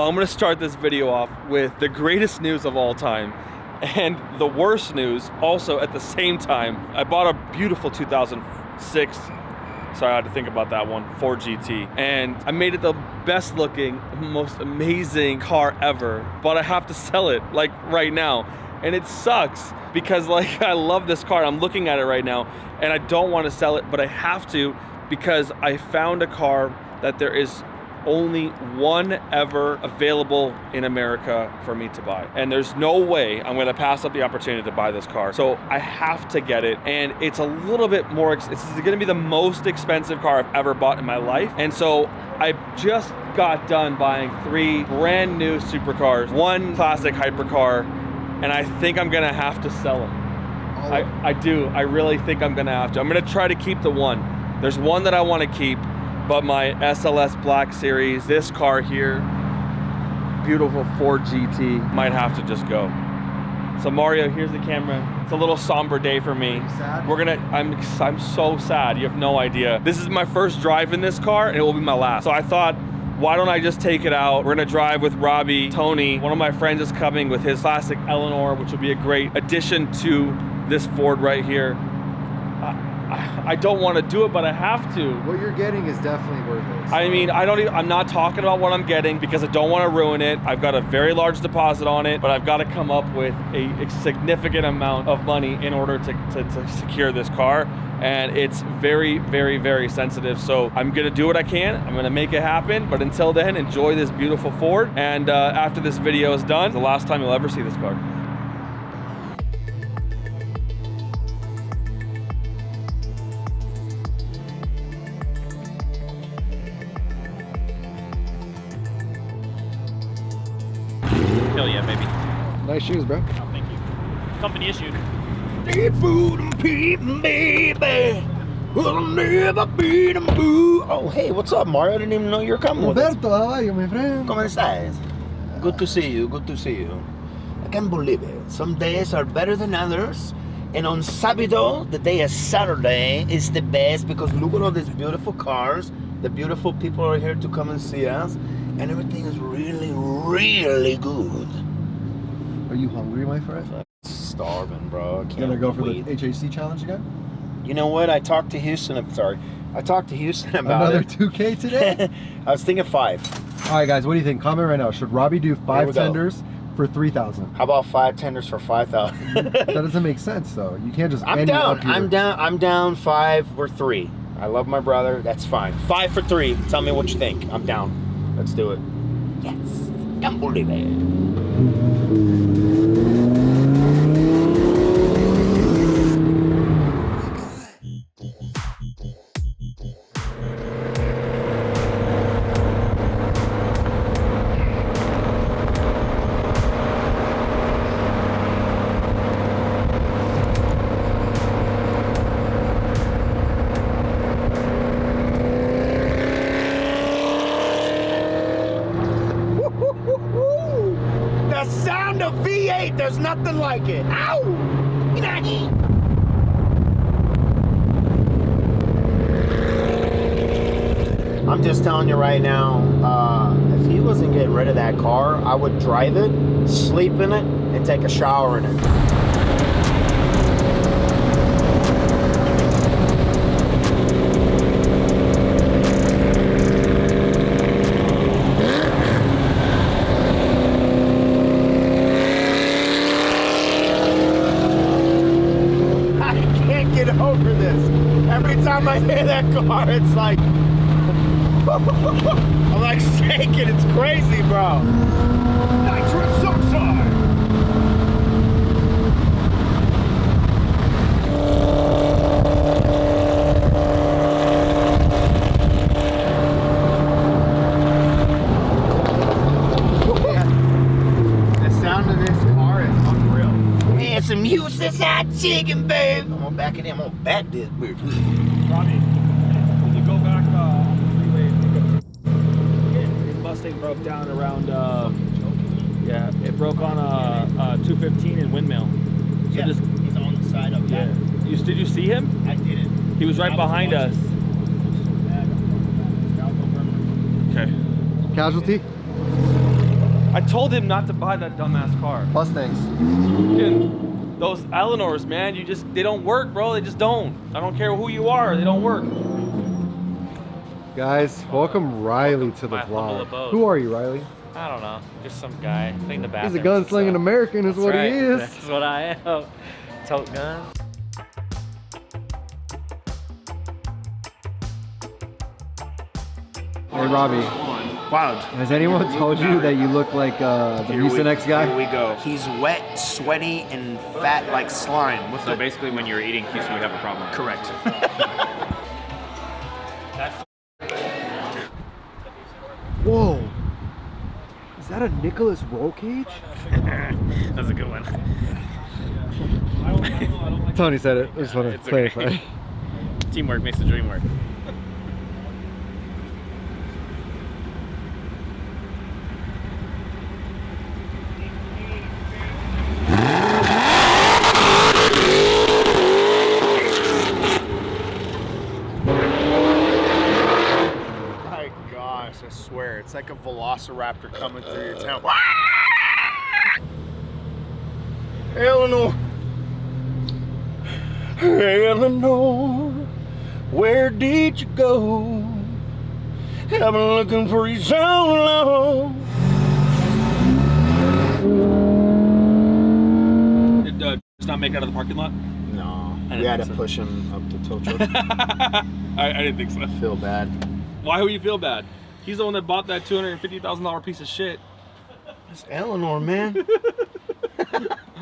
So I'm gonna start this video off with the greatest news of all time and the worst news also at the same time. I bought a beautiful 2006, sorry, I had to think about that one, Ford GT. And I made it the best looking, most amazing car ever, but I have to sell it like right now. And it sucks because like I love this car. I'm looking at it right now and I don't want to sell it, but I have to because I found a car that there is only one ever available in America for me to buy. And there's no way I'm gonna pass up the opportunity to buy this car. So I have to get it. And it's a little bit more, it's gonna be the most expensive car I've ever bought in my life. And so I just got done buying 3 brand new supercars, 1 classic hypercar, and I think I'm gonna have to sell them. I do, I really think I'm gonna have to. I'm gonna try to keep the one. There's one that I wanna keep, but my SLS Black Series, this car here, beautiful Ford GT, might have to just go. So Mario, here's the camera. It's a little somber day for me. Sad? I'm so sad, you have no idea. This is my first drive in this car and it will be my last. So I thought, why don't I just take it out? We're gonna drive with Robbie, Tony. One of my friends is coming with his classic Eleanor, which will be a great addition to this Ford right here. I don't want to do it, but I have to. What you're getting is definitely worth it. So. I mean, I'm not talking about what I'm getting because I don't want to ruin it. I've got a very large deposit on it, but I've got to come up with a significant amount of money in order to secure this car. And it's very, very, very sensitive. So I'm gonna do what I can. I'm gonna make it happen. But until then, enjoy this beautiful Ford. And after this video is done, it's the last time you'll ever see this car. Hell yeah, baby. Nice shoes, bro. Oh, thank you. Company issued. Dead food and peeping, baby. We'll never beat them, boo. Oh, hey, what's up, Mario? I didn't even know you were coming with us. Roberto, how are you, my friend? ¿Cómo estás? Good to see you, good to see you. I can't believe it. Some days are better than others. And on Sábado, the day is Saturday, is the best because look at all these beautiful cars. The beautiful people are here to come and see us. And everything is really, really good. Are you hungry, my friend? Starving, bro. I can't You gonna go for wait. the HAC challenge again? You know what? I talked to Houston. I'm sorry. I talked to Houston about Another it. 2K today? I was thinking 5. All right, guys, what do you think? Comment right now. Should Robbie do Here we 5 go. tenders for 3,000? How about 5 tenders for 5,000? That doesn't make sense, though. You can't just. I'm end it down. up here. I'm down 5 or 3. I love my brother. That's fine. 5 for 3. Tell me what you think. I'm down. Let's do it. Yes. Can't believe it. The sound of V8, there's nothing like it. Ow! I'm just telling you right now, if he wasn't getting rid of that car, I would drive it, sleep in it, and take a shower in it. Over this. Every time I hear that car, it's like I'm like shaking. It's crazy, bro. Nitrous oxide. The sound of this car is unreal. Man, some Houston's hot chicken, babe. I'm gonna back it in. I'm gonna back this bitch. Robbie, when you go back on the freeway, his Mustang broke down around, yeah, it broke on a 215 in Windmill. So Yeah, just, he's on the side of that. Yeah. Did you see him? I didn't. He was right behind us. Okay. Casualty? I told him not to buy that dumbass car. Mustangs. Fucking those Eleanors, man, they don't work, bro. They just don't. I don't care who you are, they don't work. Guys, welcome Riley to the my humble vlog. abode. Who are you, Riley? I don't know. Just some guy cleaning the bathroom. He's a gunslinging American is That's what right. he is. That's what I am. Tote guns. Hey, Robbie. Wow. Has anyone told you that you look like the Mucinex guy? Here we go. He's wet, sweaty, and fat like slime. What's So basically, when you're eating Houston, we have a problem. correct? Whoa. Is that a Nicholas roll cage? That's a good one. Tony said it. I just want to It's clarify. okay. Teamwork makes the dream work. My gosh, I swear, it's like a velociraptor coming through your town. Eleanor, Eleanor, where did you go? I've been looking for you so long. Did just not make it out of the parking lot? No, I we didn't had to think so. push him up the tow truck. I didn't think so. I feel bad. Why would you feel bad? He's the one that bought that $250,000 piece of shit. It's Eleanor, man.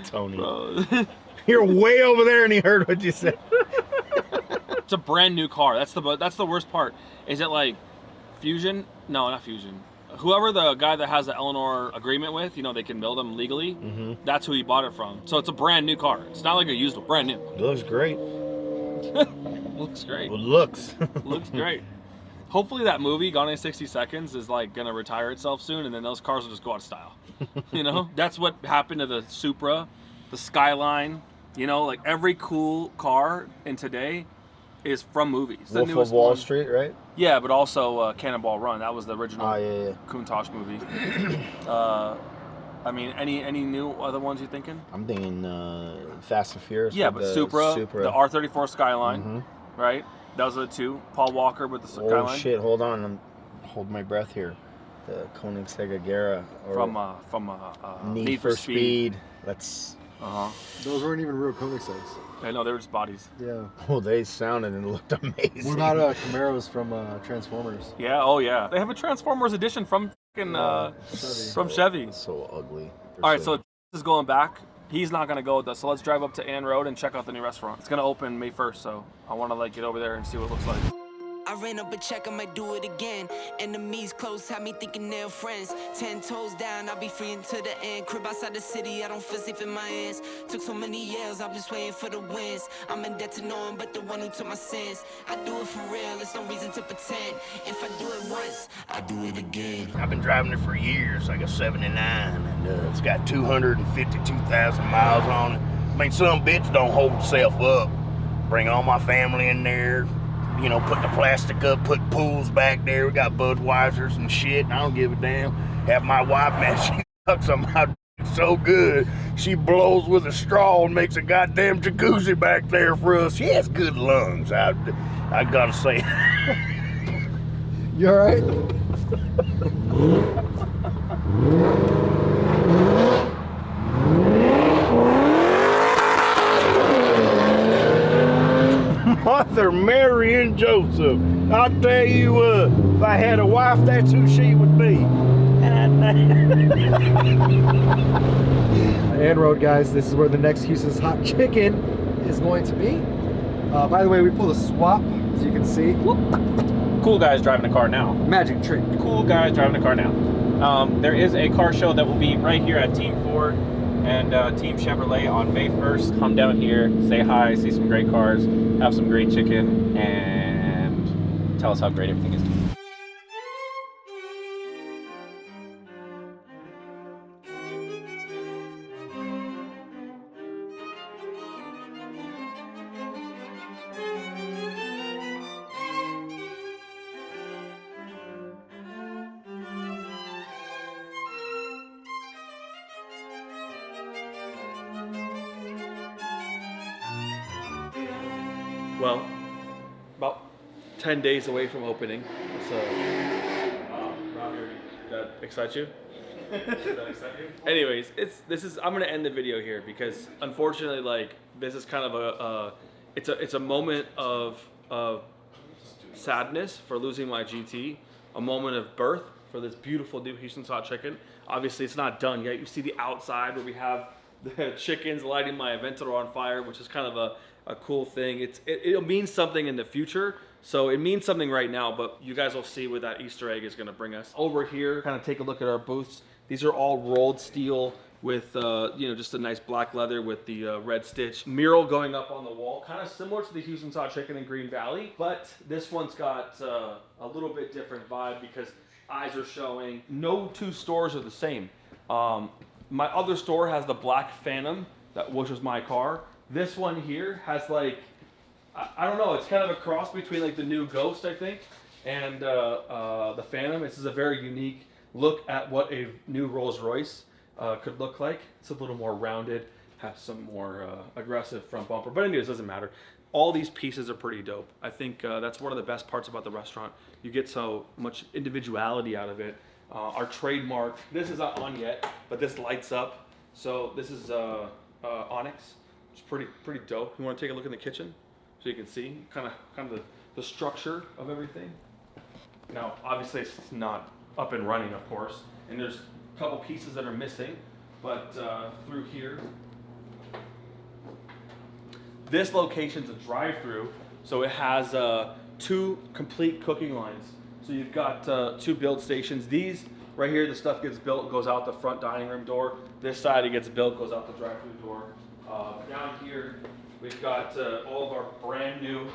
Tony, Bro. you're way over there, and he heard what you said. It's a brand new car. That's the worst part. Is it like Fusion? No, not Fusion. Whoever the guy that has the Eleanor agreement with, you know, they can build them legally. That's who he bought it from. So it's a brand new car. It's not like a used one, brand new. It looks great. Looks great. It looks. Looks great. Hopefully that movie, Gone in 60 Seconds, is like gonna retire itself soon, and then those cars will just go out of style. You know, that's what happened to the Supra, the Skyline. You know, like every cool car in today is from movies. The Wolf of newest Wall one. Street, right? Yeah, but also Cannonball Run. That was the original Oh, yeah. Countach movie. I mean, any new other ones you thinking? I'm thinking Fast and Furious. Yeah, with but the Supra, the R34 Skyline, right? Those are the two. Paul Walker with the Skyline. Oh shit! Hold on, I'm hold my breath here. The Koenigsegg Agera or From Need for Speed. Let's. Those weren't even real Koenigsegg's. I know, they were just bodies. Yeah. Oh, they sounded and looked amazing. What about Camaros from Transformers? Yeah, oh yeah. They have a Transformers edition from Chevy. So ugly. All right, so this is going back. He's not gonna go with us, so let's drive up to Ann Road and check out the new restaurant. It's gonna open May 1st, so I wanna like get over there and see what it looks like. I ran up a check, I might do it again. Enemies close, had me thinking they're friends. 10 toes down, I'll be free until the end. Crib outside the city, I don't feel safe in my hands. Took so many years, I'm just waiting for the wins. I'm in debt to no one but the one who took my sins. I do it for real, there's no reason to pretend. If I do it once, I do it again. I've been driving it for years, like a 79, and it's got 252,000 miles on it. I mean, some bitch don't hold itself up. Bring all my family in there. You know, put the plastic up, put pools back there. We got Budweisers and shit. I don't give a damn. Have my wife, man, she sucks on my dick so good. She blows with a straw and makes a goddamn jacuzzi back there for us. She has good lungs. I gotta say. You alright? Mother Mary and Joseph. I'll tell you what, if I had a wife, that's who she would be. Ann Road, guys. This is where the next Houston's Hot Chicken is going to be. By the way, we pulled a swap, as you can see. Cool guys driving the car now. Magic trick. Cool guys driving the car now. There is a car show that will be right here at Team Ford and Team Chevrolet on May 1st. Come down here, say hi, see some great cars, have some great chicken, and tell us how great everything is. well, about 10 days away from opening. So, Robbie, that excites you? Does that excite you? Anyways, I'm gonna end the video here because unfortunately, like, this is kind of it's a moment of sadness for losing my GT, a moment of birth for this beautiful new Houston's Hot Chicken. Obviously, it's not done yet. You see the outside where we have the chickens lighting my Aventador on fire, which is kind of a cool thing. It'll mean something in the future. So it means something right now, but you guys will see where that Easter egg is gonna bring us. Over here, kind of take a look at our booths. These are all rolled steel with just a nice black leather with the red stitch. Mural going up on the wall, kind of similar to the Houston's Hot Chicken in Green Valley, but this one's got a little bit different vibe because eyes are showing. No two stores are the same. My other store has the black Phantom, which was my car. This one here has like, I don't know, it's kind of a cross between like the new Ghost, I think, and the Phantom. This is a very unique look at what a new Rolls Royce could look like. It's a little more rounded, has some more aggressive front bumper, but anyways, it doesn't matter. All these pieces are pretty dope. I think that's one of the best parts about the restaurant. You get so much individuality out of it. Our trademark, this is not on yet, but this lights up. So this is Onyx. It's pretty dope. You want to take a look in the kitchen so you can see kind of the structure of everything. Now, obviously, it's not up and running, of course, and there's a couple pieces that are missing, but through here, this location's a drive-through, so it has 2 complete cooking lines. So you've got 2 build stations. These right here, the stuff gets built, goes out the front dining room door. This side, it gets built, goes out the drive-through door. Down here, we've got all of our brand new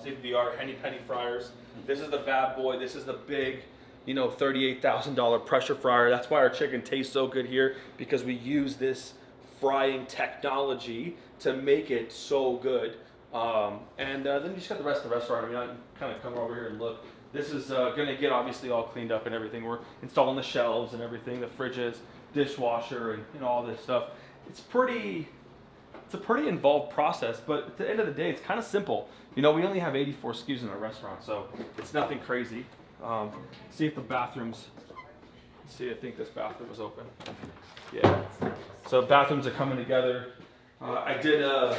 state-of-the-art Henny Penny fryers. This is the bad boy. This is the big, $38,000 pressure fryer. That's why our chicken tastes so good here, because we use this frying technology to make it so good. Then you just got the rest of the restaurant. I mean, I can kind of come over here and look. This is gonna get obviously all cleaned up and everything. We're installing the shelves and everything, the fridges, dishwasher, and all this stuff. It's a pretty involved process, but at the end of the day, it's kind of simple. We only have 84 SKUs in our restaurant, so it's nothing crazy. See if the bathrooms, I think this bathroom was open. Yeah. So bathrooms are coming together. I did a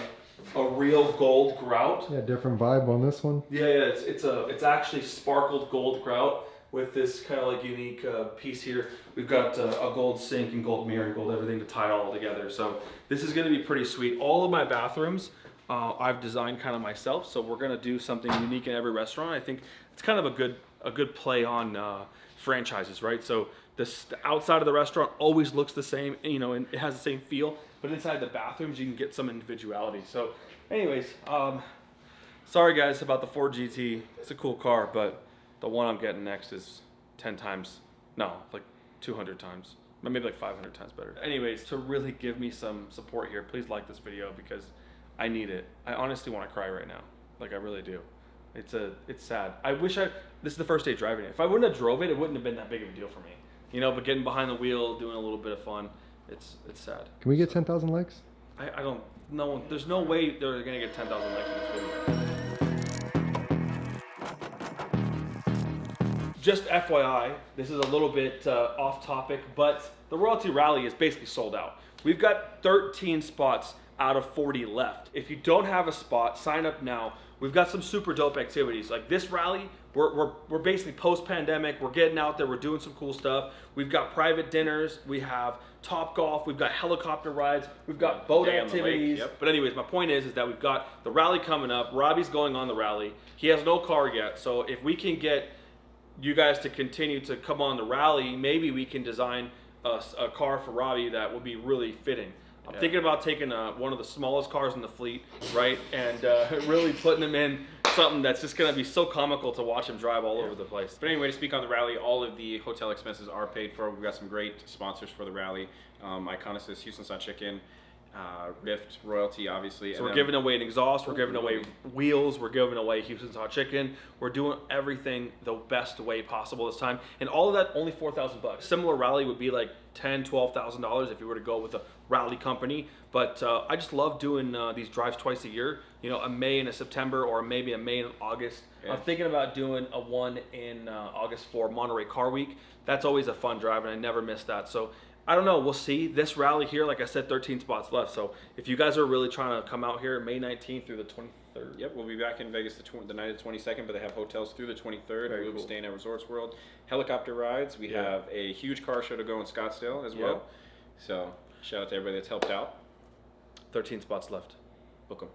real gold grout. Yeah, different vibe on this one. Yeah, it's actually sparkled gold grout with this kind of like unique piece here. We've got a gold sink and gold mirror and gold everything to tie it all together. So this is going to be pretty sweet. All of my bathrooms I've designed kind of myself. So we're going to do something unique in every restaurant. I think it's kind of a good play on franchises, right? So the outside of the restaurant always looks the same, and it has the same feel. But inside the bathrooms, you can get some individuality. So anyways, sorry guys about the Ford GT. It's a cool car, but the one I'm getting next is 10 times, no, like 200 times, maybe like 500 times better. Anyways, to really give me some support here, please like this video because I need it. I honestly want to cry right now. Like I really do. It's sad. This is the first day driving it. If I wouldn't have drove it, it wouldn't have been that big of a deal for me. But getting behind the wheel, doing a little bit of fun, it's sad. Can we get 10,000 likes? I don't know. There's no way they're gonna get 10,000 likes on this video. Just FYI, this is a little bit off topic, but the Royalty Rally is basically sold out. We've got 13 spots out of 40 left. If you don't have a spot, sign up now. We've got some super dope activities. Like this rally, we're basically post-pandemic. We're getting out there. We're doing some cool stuff. We've got private dinners. We have Top Golf. We've got helicopter rides. We've got boat activities. Yep. But anyways, my point is that we've got the rally coming up. Robbie's going on the rally. He has no car yet. So if we can get you guys to continue to come on the rally, maybe we can design a car for Robbie that will be really fitting. I'm thinking about taking one of the smallest cars in the fleet, right, and really putting him in something that's just going to be so comical to watch him drive all over the place. But anyway, to speak on the rally, all of the hotel expenses are paid for. We've got some great sponsors for the rally. Iconicus, Houston's Hot Chicken, Rift, Royalty, obviously. So we're giving away an exhaust, we're giving away wheels, we're giving away Houston's Hot Chicken. We're doing everything the best way possible this time. And all of that, only $4,000. Similar rally would be like $10,000, $12,000 if you were to go with a rally company. But I just love doing these drives twice a year. You know, a May and a September, or maybe a May and August. Yeah. I'm thinking about doing a one in August for Monterey Car Week. That's always a fun drive, and I never miss that. So I don't know, we'll see. This rally here, like I said, 13 spots left. So if you guys are really trying to come out here May 19th through the 23rd. Yep, we'll be back in Vegas the night of the 22nd, but they have hotels through the 23rd. Very We'll be cool. staying at Resorts World. Helicopter rides. We Yeah. have a huge car show to go in Scottsdale as well. So shout out to everybody that's helped out. 13 spots left. Book 'em.